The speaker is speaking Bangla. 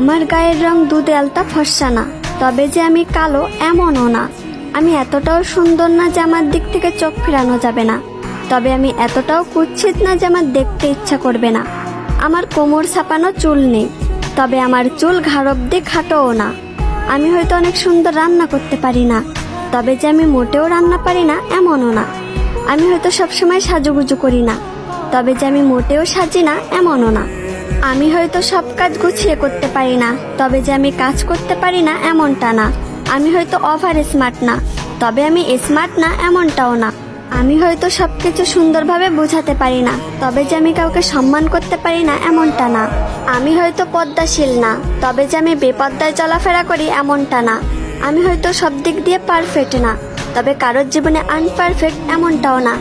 আমার গায়ের রং দুধে আলতা ফর্সা না, তবে যে আমি কালো এমনও না। আমি এতটাও সুন্দর না যে আমার দিক থেকে চোখ ফেরানো যাবে না, তবে আমি এতটাও কুৎসিত না যে আমার দেখতে ইচ্ছা করবে না। আমার কোমর ছাপানো চুল নেই, তবে আমার চুল ঘাড় অব্দি খাটোও না। আমি হয়তো অনেক সুন্দর রান্না করতে পারি না, তবে যে আমি মোটেও রান্না পারি না এমনও না। আমি হয়তো সবসময় সাজুগুজু করি না, তবে যে আমি মোটেও সাজি না এমনও না। আমি হয়তো সব কাজ গুছিয়ে করতে পারি না, তবে যে আমি কাজ করতে পারি না এমনটা না। আমি হয়তো ওভার স্মার্ট না, তবে আমি স্মার্ট না এমনটাও না। আমি হয়তো সবকিছু সুন্দরভাবে বোঝাতে পারি না, তবে যে আমি কাউকে সম্মান করতে পারি না এমনটা না। আমি হয়তো পদ্মাশীল না, তবে যে আমি বেপদ্দায় চলাফেরা করি এমনটা না। আমি হয়তো সব দিক দিয়ে পারফেক্ট না, তবে কারোর জীবনে আনপারফেক্ট এমনটাও না।